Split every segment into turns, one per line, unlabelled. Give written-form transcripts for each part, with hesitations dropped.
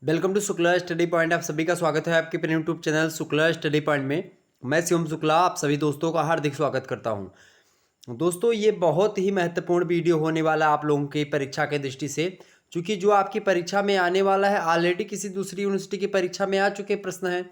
Welcome to Shukla study point. आप सभी का स्वागत है आपके अपने YouTube channel Shukla study point में। मैं शिवम शुक्ला आप सभी दोस्तों का हार्दिक स्वागत करता हूं। दोस्तों, ये बहुत ही महत्वपूर्ण वीडियो होने वाला है आप लोगों की परीक्षा के दृष्टि से, क्योंकि जो आपकी परीक्षा में आने वाला है ऑलरेडी किसी दूसरी यूनिवर्सिटी की परीक्षा में आ चुके प्रश्न हैं,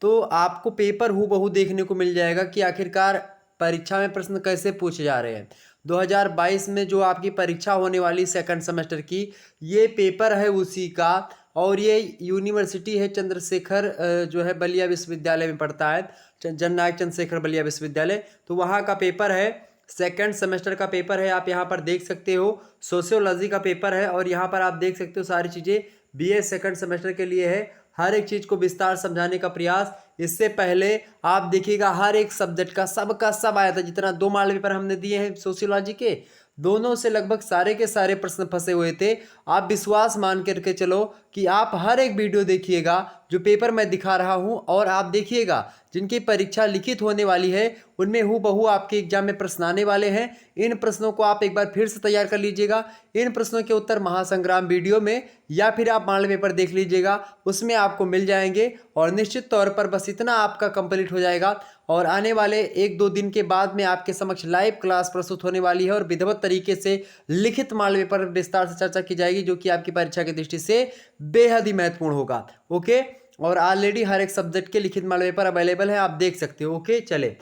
तो आपको पेपर हूबहू देखने को मिल जाएगा कि आखिरकार परीक्षा में प्रश्न कैसे पूछे जा रहे हैं। 2022 में जो आपकी परीक्षा होने वाली सेकंड सेमेस्टर की, ये पेपर है उसी का। और ये यूनिवर्सिटी है चंद्रशेखर जो है बलिया विश्वविद्यालय में पढ़ता है, जननायक चंद्रशेखर बलिया विश्वविद्यालय। तो वहाँ का पेपर है, सेकंड सेमेस्टर का पेपर है। आप यहाँ पर देख सकते हो सोशियोलॉजी का पेपर है, और यहाँ पर आप देख सकते हो सारी चीज़ें बीए सेकंड सेमेस्टर के लिए है। हर एक चीज़ को विस्तार समझाने का प्रयास। इससे पहले आप देखिएगा हर एक सब्जेक्ट का सब आया था, जितना 2 मॉडल पेपर हमने दिए हैं सोशियोलॉजी के, दोनों से लगभग सारे के सारे प्रश्न फंसे हुए थे। आप विश्वास मान करके चलो कि आप हर एक वीडियो देखिएगा जो पेपर मैं दिखा रहा हूं, और आप देखिएगा जिनकी परीक्षा लिखित होने वाली है उनमें हूबहू आपके एग्जाम में प्रश्न आने वाले हैं। इन प्रश्नों को आप एक बार फिर से तैयार कर लीजिएगा। इन प्रश्नों के उत्तर महासंग्राम वीडियो में या फिर आप मॉडल पेपर देख लीजिएगा, उसमें आपको मिल जाएंगे। और निश्चित तौर पर बस इतना आपका कंप्लीट हो जाएगा, और आने वाले 1-2 दिन के बाद में आपके समक्ष लाइव क्लास प्रस्तुत होने वाली है, और विधिवत तरीके से लिखित मॉडल पेपर विस्तार से चर्चा की जाएगी, जो कि आपकी परीक्षा की दृष्टि से बेहद ही महत्वपूर्ण होगा। ओके, और ऑलरेडी हर एक सब्जेक्ट के लिखित मॉडल पेपर अवेलेबल है, आप देख सकते हो। ओके, चले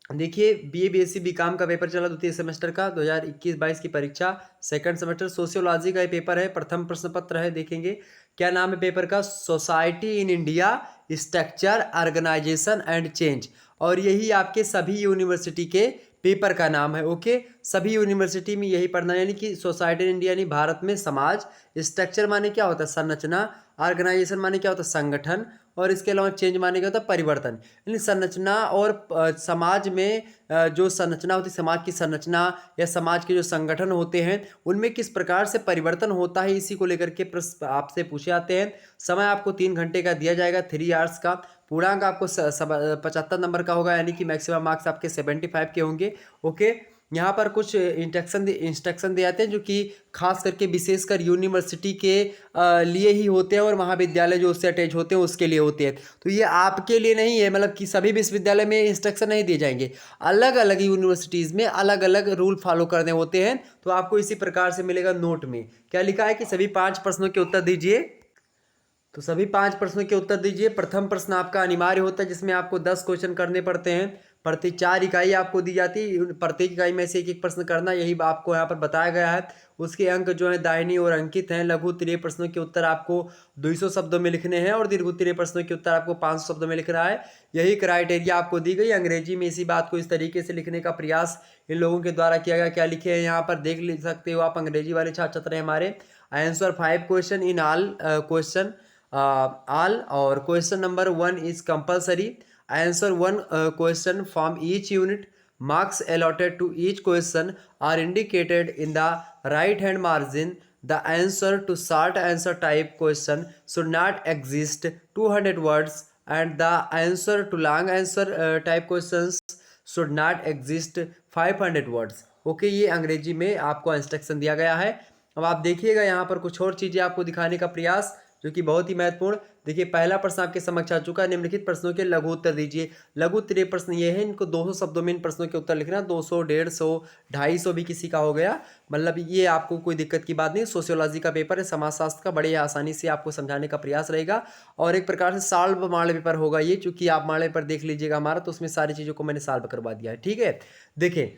देखिए, बीए बीएससी बीकॉम का पेपर चला द्वितीय सेमेस्टर का 2021-22 की परीक्षा सेकंड सेमेस्टर सोशियोलॉजी का ये पेपर है। प्रथम प्रश्न पत्र है, देखेंगे क्या नाम है पेपर का, society in India structure organisation and change. और यही आपके सभी यूनिवर्सिटी के पेपर का नाम है। ओके, सभी यूनिवर्सिटी में यही पढ़ना, यानी कि सोसाइटी इन इंडिया यानी भारत में समाज, स्ट्रक्चर माने क्या होता है संरचना, ऑर्गेनाइजेशन माने क्या होता है संगठन, और इसके अलावा चेंज माने क्या होता है परिवर्तन। यानी संरचना और समाज में जो संरचना होती है, समाज की संरचना या समाज के जो संगठन होते हैं उनमें किस प्रकार से परिवर्तन होता है, इसी को लेकर के प्रश्न आपसे पूछे जाते हैं। समय आपको 3 घंटे का दिया जाएगा, 3 आवर्स का। पूर्णांक आपको 75 नंबर का होगा, यानी कि मैक्सिमम मार्क्स आपके 75 के होंगे। ओके, यहाँ पर कुछ इंस्ट्रक्शन दिए जाते हैं जो कि खास करके विशेषकर यूनिवर्सिटी के लिए ही होते हैं, और महाविद्यालय जो उससे अटैच होते हैं उसके लिए होते हैं। तो ये आपके लिए नहीं है, मतलब कि सभी विश्वविद्यालय में इंस्ट्रक्शन नहीं दिए जाएंगे, अलग अलग यूनिवर्सिटीज़ में अलग अलग रूल फॉलो करने होते हैं। तो आपको इसी प्रकार से मिलेगा। नोट में क्या लिखा है कि सभी 5 प्रश्नों के उत्तर दीजिए। तो सभी 5 प्रश्नों के उत्तर दीजिए। प्रथम प्रश्न आपका अनिवार्य होता है, जिसमें आपको 10 क्वेश्चन करने पड़ते हैं। प्रति 4 इकाई आपको दी जाती है, प्रत्येक इकाई में से एक एक प्रश्न करना, यही आपको यहाँ पर बताया गया है। उसके अंक जो है दाहिनी ओर अंकित हैं। लघु उत्तरीय प्रश्नों के उत्तर आपको 200 शब्दों में लिखने हैं, और दीर्घ उत्तरीय प्रश्नों के उत्तर आपको 500 शब्दों में लिखना है। यही क्राइटेरिया आपको दी गई। अंग्रेजी में इसी बात को इस तरीके से लिखने का प्रयास इन लोगों के द्वारा किया गया। क्या लिखे हैं यहाँ पर देख सकते हो आप, अंग्रेजी वाले छात्र छात्र हैं हमारे। Answer 5 question in all question all, और question number 1 is compulsory. Answer 1 question from each unit. Marks allotted to each question are indicated in the right hand margin. The answer to short answer type question should not exist 200 words, and the answer to long answer type questions should not exist 500 words. Okay, ये अंग्रेजी में आपको instruction दिया गया है। अब आप देखिएगा यहाँ पर कुछ और चीज़ें आपको दिखाने का प्रयास, जो कि बहुत ही महत्वपूर्ण। देखिए, पहला प्रश्न आपके समक्ष आ चुका है। निम्नलिखित प्रश्नों के लघु उत्तर दीजिए। लघु उत्तरीय प्रश्न ये है, इनको 200 शब्दों में इन प्रश्नों के उत्तर लिखना। 200, 150, 250 भी किसी का हो गया, मतलब ये आपको कोई दिक्कत की बात नहीं। सोशियोलॉजी का पेपर है, समाजशास्त्र का, बड़े आसानी से आपको समझाने का प्रयास रहेगा। और एक प्रकार से सॉल्व मॉडल पेपर होगा ये, चूंकि आप मॉडल पेपर देख लीजिएगा हमारा, तो उसमें सारी चीज़ों को मैंने सॉल्व करवा दिया है। ठीक है, देखिए,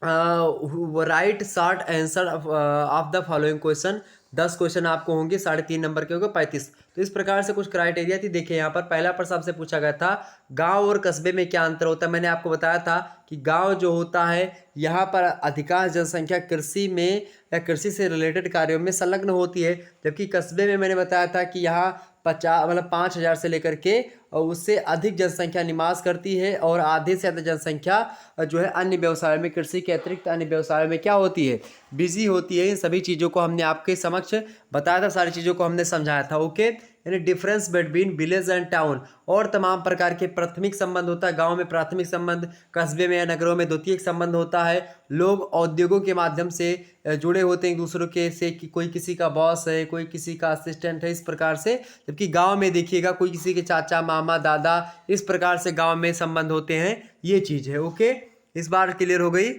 right short answer of the following question. 10 question आपको होंगे, 3.5 नंबर के होंगे, 35। तो इस प्रकार से कुछ क्राइटेरिया थी। देखिए, यहाँ पर पहला प्रश्न आपसे पूछा गया था, गांव और कस्बे में क्या अंतर होता है। मैंने आपको बताया था कि गांव जो होता है, यहाँ पर अधिकांश जनसंख्या कृषि में या कृषि से रिलेटेड कार्यों में संलग्न होती है, जबकि कस्बे में मैंने बताया था कि यहाँ 5,000 से लेकर के और उससे अधिक जनसंख्या निवास करती है, और आधे से अधिक जनसंख्या जो है अन्य व्यवसायों में, कृषि के अतिरिक्त अन्य व्यवसायों में क्या होती है, बिजी होती है। इन सभी चीज़ों को हमने आपके समक्ष बताया था, सारी चीज़ों को हमने समझाया था। ओके, यानी difference between village and town, और तमाम प्रकार के प्राथमिक संबंध होता है। गांव में प्राथमिक संबंध, कस्बे में या नगरों में द्वितीयक संबंध होता है। लोग औद्योगों के माध्यम से जुड़े होते हैं एक दूसरों के से, कि कोई किसी का बॉस है, कोई किसी का असिस्टेंट है, इस प्रकार से। जबकि गांव में देखिएगा कोई किसी के चाचा, मामा, दादा, इस प्रकार से गांव में संबंध होते हैं। ये चीज़ है। ओके, इस बार क्लियर हो गई।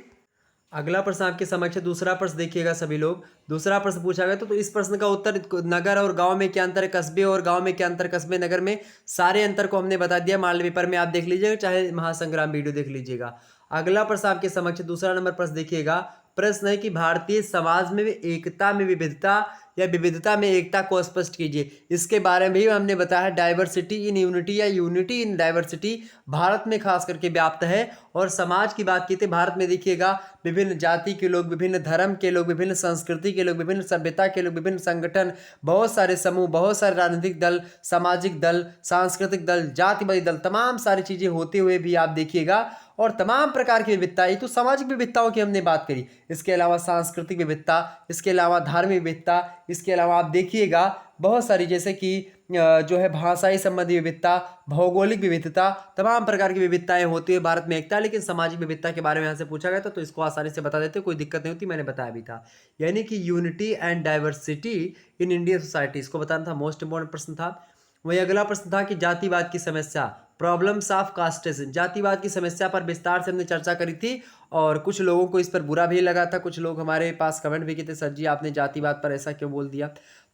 अगला प्रश्न आपके समक्ष है। दूसरा प्रश्न देखिएगा सभी लोग। दूसरा प्रश्न पूछा गया तो इस प्रश्न का उत्तर, नगर और गांव में क्या अंतर है, कस्बे और गांव में क्या अंतर, कस्बे नगर में, सारे अंतर को हमने बता दिया। मॉडल पेपर में आप देख लीजिएगा, चाहे महासंग्राम वीडियो देख लीजिएगा। अगला प्रश्न आपके समक्ष, दूसरा नंबर प्रश्न देखिएगा। प्रश्न है कि भारतीय समाज में एकता में विविधता या विविधता में एकता को स्पष्ट कीजिए। इसके बारे में भी हमने बताया, डाइवर्सिटी इन यूनिटी या यूनिटी इन डाइवर्सिटी भारत में खास करके व्याप्त है। और समाज की बात की थी, भारत में देखिएगा विभिन्न जाति के लोग, विभिन्न धर्म के लोग, विभिन्न संस्कृति के लोग, विभिन्न सभ्यता के लोग, विभिन्न संगठन, बहुत सारे समूह, बहुत सारे राजनीतिक दल, सामाजिक दल, सांस्कृतिक दल, जातिवादी दल, तमाम सारी चीज़ें होते हुए भी आप देखिएगा, और तमाम प्रकार की विविधता। ये तो सामाजिक विविधताओं की हमने बात करी। इसके अलावा सांस्कृतिक विविधता, इसके अलावा धार्मिक विविधता, इसके अलावा आप देखिएगा बहुत सारी, जैसे कि जो है भाषाई संबंधी विविधता, भौगोलिक विविधता, तमाम प्रकार की विविधताएं होती है भारत में एकता। लेकिन सामाजिक विविधता के बारे में यहाँ से पूछा गया था, तो इसको आसानी से बता देते, कोई दिक्कत नहीं होती, मैंने बताया भी था। यानी कि unity and diversity in Indian society, इसको बताना था, मोस्ट इंपॉर्टेंट प्रश्न था। वही अगला प्रश्न था कि जातिवाद की समस्या, प्रॉब्लम्स ऑफ कास्टिज्म, जातिवाद की समस्या पर विस्तार से हमने चर्चा करी थी, और कुछ लोगों को इस पर बुरा भी लगा था। कुछ लोग हमारे पास कमेंट भी किए थे, सर जी आपने जातिवाद पर ऐसा क्यों बोल दिया।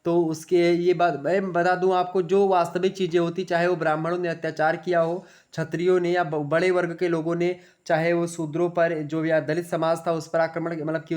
तो उसके ये बात मैं बता दूं आपको, जो वास्तविक चीज़ें होती, चाहे वो ब्राह्मणों ने अत्याचार किया हो, क्षत्रियों ने, या बड़े वर्ग के लोगों ने, चाहे वो शूद्रों पर, जो या दलित समाज था उस पर आक्रमण, मतलब कि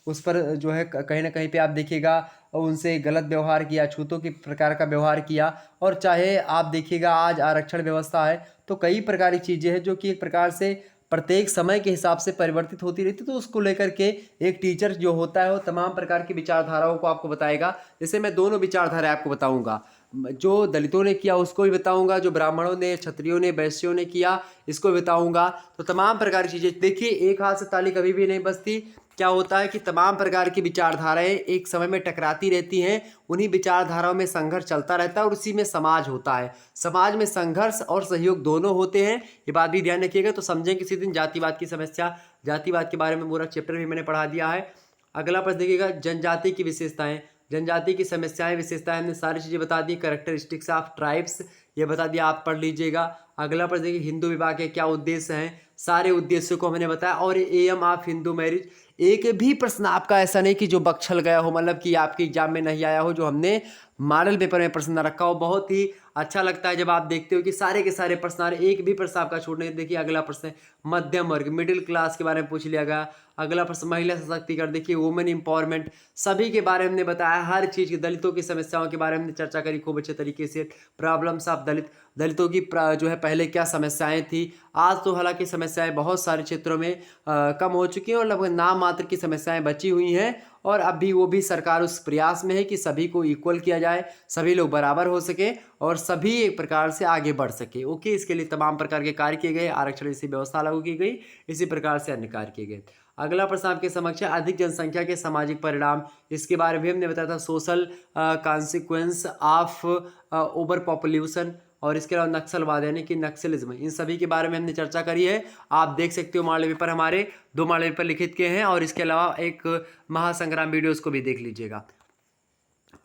उस पर जो है कहीं ना कहीं पे आप देखिएगा उनसे गलत व्यवहार किया, छूतों की प्रकार का व्यवहार किया। और चाहे आप देखिएगा आज आरक्षण व्यवस्था है, तो कई प्रकार की चीज़ें हैं जो कि एक प्रकार से प्रत्येक समय के हिसाब से परिवर्तित होती रहती। तो उसको लेकर के एक टीचर जो होता है वो तमाम प्रकार की विचारधाराओं को आपको बताएगा। जैसे मैं दोनों विचारधारा आपको बताऊंगा, जो दलितों ने किया उसको भी बताऊंगा, जो ब्राह्मणों ने, क्षत्रियों ने, वैश्यों ने किया इसको बताऊंगा। तो तमाम प्रकार की चीज़ें देखिए, एक हाथ से ताली कभी भी नहीं बजती। क्या होता है कि तमाम प्रकार की विचारधाराएं एक समय में टकराती रहती हैं, उन्हीं विचारधाराओं में संघर्ष चलता रहता है, और उसी में समाज होता है। समाज में संघर्ष और सहयोग दोनों होते हैं, ये बात भी ध्यान रखिएगा। तो समझें किसी दिन जातिवाद की समस्या, जातिवाद के बारे में पूरा चैप्टर भी मैंने पढ़ा दिया है। अगला प्रश्न देखिएगा, जनजाति की विशेषताएं, जनजाति की समस्याएं, विशेषताएं, हमने सारी चीज़ें बता दी। कैरेक्टरिस्टिक्स ऑफ ट्राइब्स, ये बता दिया, आप पढ़ लीजिएगा। अगला प्रश्न देखिए, हिंदू विवाह के क्या उद्देश्य हैं, सारे उद्देश्यों को हमने बताया। और एम ऑफ हिंदू मैरिज, एक भी प्रश्न आपका ऐसा नहीं कि जो बख्शल गया हो, मतलब कि आपके एग्जाम में नहीं आया हो, जो हमने मॉडल पेपर में प्रश्न रखा हो। बहुत ही अच्छा लगता है जब आप देखते हो कि सारे के सारे प्रश्न आ रहे, एक भी प्रश्न आपका छूट नहीं। देखिए अगला प्रश्न है मध्यम वर्ग, मिडिल क्लास के बारे में पूछ लिया गया। अगला प्रश्न महिला सशक्तिकरण, देखिए वुमेन इंपावरमेंट, सभी के बारे में हमने बताया, हर चीज़ की, दलितों की समस्याओं के बारे में हमने चर्चा करी खूब अच्छे तरीके से। प्रॉब्लम्स ऑफ दलित, दलितों की जो है पहले क्या समस्याएं थी, आज तो हालांकि समस्याएं बहुत सारे क्षेत्रों में कम हो चुकी हैं, और लगभग नाम मात्र की समस्याएं बची हुई हैं। और अभी वो भी सरकार उस प्रयास में है कि सभी को इक्वल किया जाए, सभी लोग बराबर हो सके, और सभी एक प्रकार से आगे बढ़ सके। ओके, इसके लिए तमाम प्रकार के कार्य किए गए, आरक्षण जैसी व्यवस्था लागू की गई, इसी प्रकार से अन्य कार्य किए गए। अगला प्रश्न आपके समक्ष है, अधिक जनसंख्या के सामाजिक परिणाम, इसके बारे में हमने बताया था, social consequence of over population. और इसके अलावा नक्सलवाद यानी कि नक्सलिज्म, इन सभी के बारे में हमने चर्चा करी है। आप देख सकते हो मॉडल पेपर, हमारे 2 मॉडल पेपर लिखित के हैं, और इसके अलावा एक महासंग्राम वीडियोस को भी देख लीजिएगा।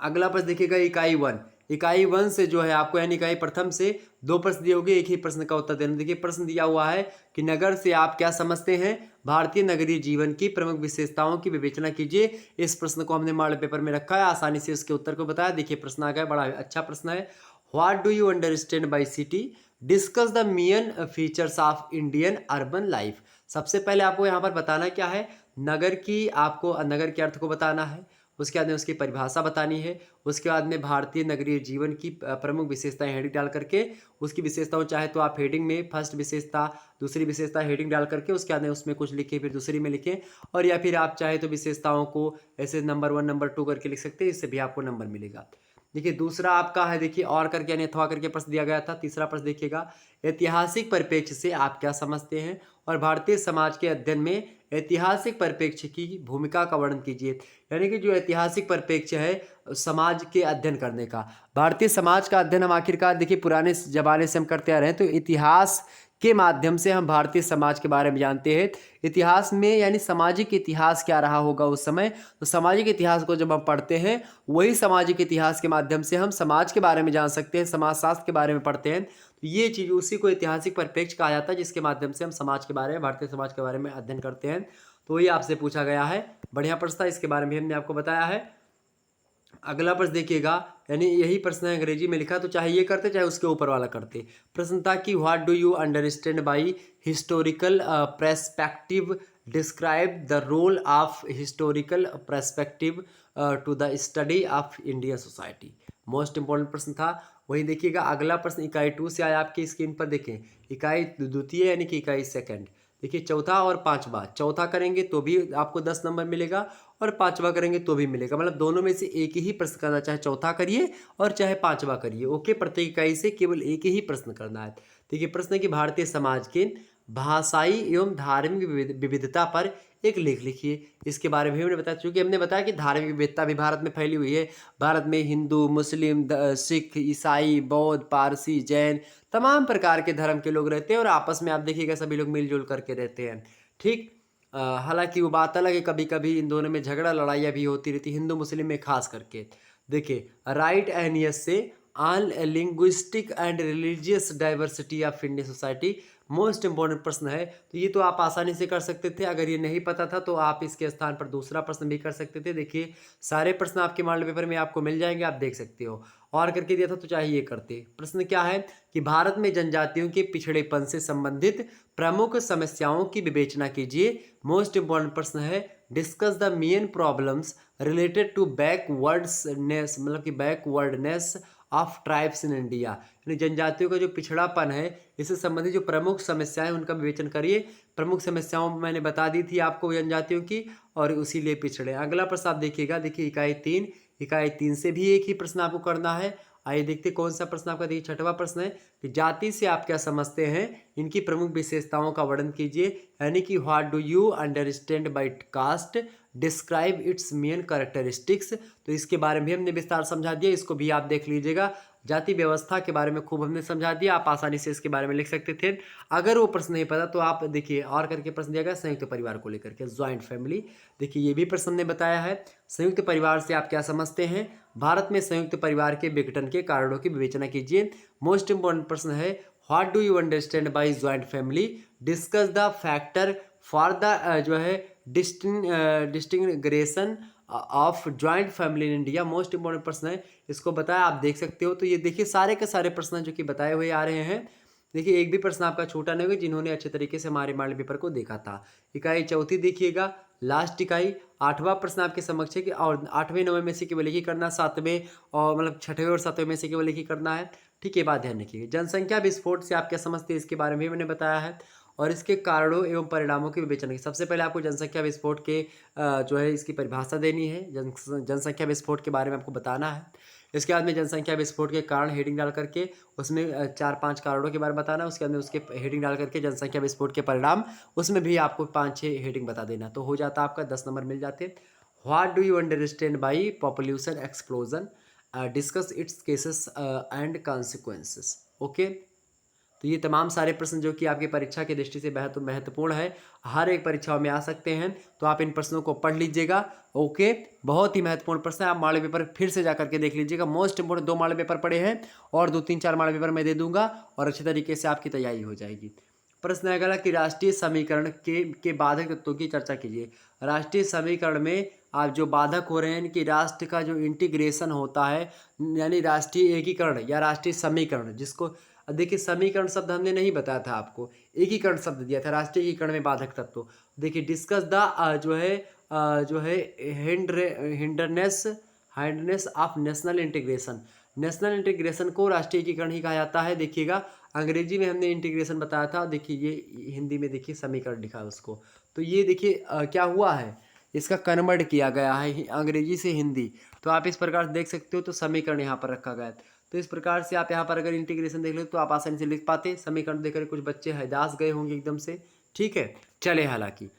अगला प्रश्न देखिएगा, इकाई 1, इकाई 1 से जो है आपको, यानी इकाई प्रथम से 2 प्रश्न दिए होंगे, एक ही प्रश्न का उत्तर देना। देखिए प्रश्न दिया हुआ है कि नगर से आप क्या समझते हैं, भारतीय नगरीय जीवन की प्रमुख विशेषताओं की विवेचना कीजिए। इस प्रश्न को हमने मॉडल पेपर में रखा है, आसानी से उसके उत्तर को बताया। देखिए प्रश्न आ गया, बड़ा अच्छा प्रश्न है। What do you understand by city, discuss the main features of Indian urban life. सबसे पहले आपको यहाँ पर बताना क्या है, नगर की, आपको नगर के अर्थ को बताना है, उसके बाद में उसकी परिभाषा बतानी है, उसके बाद में भारतीय नगरीय जीवन की प्रमुख विशेषताएं हेडिंग डाल करके, उसकी विशेषताओं चाहे तो आप हेडिंग में फर्स्ट विशेषता, दूसरी विशेषता हेडिंग डाल करके उसके बाद में उसमें कुछ लिखें, फिर दूसरी में लिखें, और या फिर आप चाहे तो विशेषताओं को ऐसे नंबर 1 नंबर 2 करके लिख सकते हैं, इससे भी आपको नंबर मिलेगा। देखिए दूसरा आपका है, देखिए और करके यानी अथवा करके प्रश्न दिया गया था। तीसरा प्रश्न देखिएगा, ऐतिहासिक परिप्रेक्ष्य से आप क्या समझते हैं, और भारतीय समाज के अध्ययन में ऐतिहासिक परिप्रेक्ष्य की भूमिका का वर्णन कीजिए। यानी कि जो ऐतिहासिक परिप्रेक्ष्य है समाज के अध्ययन करने का, भारतीय समाज का अध्ययन हम आखिरकार देखिए पुराने ज़माने से हम करते आ रहे हैं, तो इतिहास के माध्यम से हम भारतीय समाज के बारे में जानते हैं। इतिहास में यानी सामाजिक इतिहास क्या रहा होगा उस समय, तो सामाजिक इतिहास को जब हम पढ़ते हैं वही सामाजिक इतिहास के माध्यम से हम समाज के बारे में जान सकते हैं, समाजशास्त्र के बारे में पढ़ते हैं। तो ये चीज़ उसी को ऐतिहासिक परिप्रेक्ष्य कहा जाता है, जिसके माध्यम से हम समाज के बारे में, भारतीय समाज के बारे में अध्ययन करते हैं। तो ये आपसे पूछा गया है, बढ़िया प्रश्न था, इसके बारे में हमने आपको बताया है। अगला प्रश्न देखिएगा, यानी यही प्रश्न है अंग्रेजी में लिखा, तो चाहे ये करते चाहे उसके ऊपर वाला करते। प्रश्न था कि what do you understand by historical perspective, describe the role of historical perspective to the study of Indian society. Most important प्रश्न था। वही देखिएगा अगला प्रश्न इकाई 2 से आया, आपकी स्क्रीन पर देखें, इकाई द्वितीय यानी कि इकाई सेकंड। देखिए चौथा और पांचवा, चौथा करेंगे तो भी आपको 10 नंबर मिलेगा और पांचवा करेंगे तो भी मिलेगा, मतलब दोनों में से एक ही प्रश्न करना, चाहे चौथा करिए और चाहे पांचवा करिए। ओके, प्रत्येक इकाई से केवल एक ही प्रश्न करना है। देखिए प्रश्न है कि भारतीय समाज के भाषाई एवं धार्मिक विविधता पर एक लेख लिखिए। इसके बारे में हमने बताया, चूंकि हमने बताया कि धार्मिक विविधता भी भारत में फैली हुई है। भारत में हिंदू, मुस्लिम, सिख, ईसाई, बौद्ध, पारसी, जैन, तमाम प्रकार के धर्म के लोग रहते हैं और आपस में आप देखिएगा सभी लोग मिलजुल करके रहते हैं। ठीक, हालांकि वो बात अलग है, कभी कभी इन दोनों में झगड़ा लड़ाइयाँ भी होती रहती, हिंदू मुस्लिम में खास करके। देखिए राइट एंड यस से on linguistic and religious diversity of Indian society, most important प्रश्न है। तो ये तो आप आसानी से कर सकते थे, अगर ये नहीं पता था तो आप इसके स्थान पर दूसरा प्रश्न भी कर सकते थे। देखिए सारे प्रश्न आपके मॉडल पेपर में आपको मिल जाएंगे, आप देख सकते हो। और करके दिया था तो चाहे ये करते। प्रश्न क्या है कि भारत में जनजातियों के पिछड़ेपन से संबंधित प्रमुख समस्याओं की विवेचना कीजिए। मोस्ट इंपॉर्टेंट प्रश्न है, discuss the main problems related to backwardsness, मतलब कि backwardness of tribes in India, यानी जनजातियों का जो पिछड़ापन है इससे संबंधित जो प्रमुख समस्याएं उनका विवेचन करिए। प्रमुख समस्याओं मैंने बता दी थी आपको जनजातियों की, और उसी लिए पिछड़े। अगला प्रश्न आप देखिएगा, देखिए इकाई 3 से भी एक ही प्रश्न आपको करना है। आइए देखते कौन सा प्रश्न आपका। देखिए छठवां प्रश्न है कि जाति से आप क्या समझते हैं, इनकी प्रमुख विशेषताओं का वर्णन कीजिए। यानी कि what do you understand by caste, describe its main characteristics. तो इसके बारे में हमने विस्तार समझा दिया, इसको भी आप देख लीजिएगा। जाति व्यवस्था के बारे में खूब हमने समझा दिया, आप आसानी से इसके बारे में लिख सकते थे। अगर वो प्रश्न नहीं पता तो आप देखिए और करके प्रश्न दिया गया संयुक्त परिवार को लेकर के, ज्वाइंट फैमिली। देखिए ये भी प्रश्न ने बताया है, संयुक्त परिवार से आप क्या समझते हैं, भारत में संयुक्त परिवार के विघटन के कारणों की विवेचना कीजिए। मोस्ट इंपॉर्टेंट प्रश्न है, what do you understand by joint family, discuss the factor for the जो है disintegration of joint family in India. Most important प्रश्न है, इसको बताया, आप देख सकते हो। तो ये देखिए सारे के सारे प्रश्न जो कि बताए हुए आ रहे हैं। देखिए एक भी प्रश्न आपका छोटा नहीं होगा, जिन्होंने अच्छे तरीके से हमारे मॉडल पेपर को देखा था। इकाई चौथी देखिएगा, लास्ट इकाई, आठवां प्रश्न आपके समक्ष है कि और 8वें 9वें में से केवल एक ही करना, 7वें और मतलब 6वें और 7वें में से केवल एक ही करना है। ठीक है, बात ध्यान रखिए। जनसंख्या विस्फोट से आप क्या समझते हैं, इसके बारे में मैंने बताया है, और इसके कारणों एवं परिणामों की विवेचना की। सबसे पहले आपको जनसंख्या विस्फोट के जो है इसकी परिभाषा देनी है, जनसंख्या विस्फोट के बारे में आपको बताना है। इसके बाद में जनसंख्या विस्फोट के कारण हेडिंग डाल करके उसमें 4-5 कारणों के बारे में बताना है। उसके बाद में उसके हेडिंग डाल करके जनसंख्या विस्फोट के परिणाम, उसमें भी आपको 5-6 हेडिंग बता देना, तो हो जाता आपका 10 नंबर मिल जाते। What do you understand by population explosion, discuss it's cases and consequences. Okay, तो ये तमाम सारे प्रश्न जो कि आपकी परीक्षा की दृष्टि से बेहद महत्वपूर्ण है, हर एक परीक्षाओं में आ सकते हैं, तो आप इन प्रश्नों को पढ़ लीजिएगा। ओके, बहुत ही महत्वपूर्ण प्रश्न है, आप मॉडल पेपर फिर से जाकर के देख लीजिएगा। मोस्ट इंपोर्टेंट 2 मॉडल पेपर पढ़े हैं और 2-3-4 मॉडल पेपर मैं दे दूंगा और अच्छे तरीके से आपकी तैयारी हो जाएगी। प्रश्न है अगला कि राष्ट्रीय समीकरण के बाधक तत्वों की चर्चा कीजिए। राष्ट्रीय समीकरण में आप जो बाधक हो रहे हैं कि राष्ट्र का जो इंटीग्रेशन होता है, यानी राष्ट्रीय एकीकरण या राष्ट्रीय समीकरण, जिसको देखिए समीकरण शब्द हमने नहीं बताया था आपको, एकीकरण शब्द दिया था, राष्ट्रीय एकीकरण में बाधक तत्व। देखिए डिस्कस द जो है hindrance of national integration. National integration को राष्ट्रीय एकीकरण ही कहा जाता है। देखिएगा अंग्रेजी में हमने इंटीग्रेशन बताया था, देखिए ये हिंदी में देखिए समीकरण लिखा है उसको। तो ये देखिए क्या हुआ है, इसका कन्वर्ट किया गया है अंग्रेजी से हिंदी, तो आप इस प्रकार से देख सकते हो। तो समीकरण यहाँ पर रखा गया है, तो इस प्रकार से आप यहाँ पर अगर इंटीग्रेशन देख लो तो आप आसानी से लिख पाते। समीकरण देखकर कुछ बच्चे हदास गए होंगे एकदम से ठीक है, चले हालांकि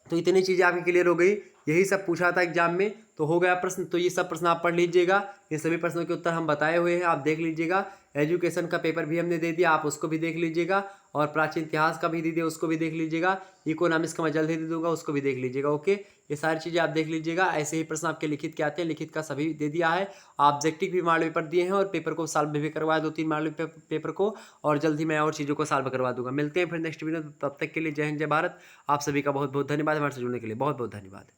तो इतनी चीज़ें आपकी क्लियर हो गई। यही सब पूछा था एग्जाम में, तो हो गया प्रश्न। तो ये सब प्रश्न आप पढ़ लीजिएगा, ये सभी प्रश्नों के उत्तर हम बताए हुए हैं, आप देख लीजिएगा। एजुकेशन का पेपर भी हमने दे दिया, आप उसको भी देख लीजिएगा, और प्राचीन इतिहास का भी दे दिया, उसको भी देख लीजिएगा। इकोनॉमिक्स का मैं जल्द ही दे दूंगा, उसको भी देख लीजिएगा। ओके, ये सारी चीज़ें आप देख लीजिएगा। ऐसे ही प्रश्न आपके लिखित के आते हैं, लिखित का सभी दे दिया है। ऑब्जेक्टिव भी मॉडल पेपर दिए हैं, और पेपर को सॉल्व भी करवाया 2-3 मॉडल पेपर को, और जल्द ही मैं और चीज़ों को सॉल्व करवा दूंगा। मिलते हैं फिर नेक्स्ट वीडियो, तब तक के लिए जय हिंद जय भारत। आप सभी का बहुत बहुत धन्यवाद, हमारे से जुड़ने के लिए बहुत बहुत धन्यवाद।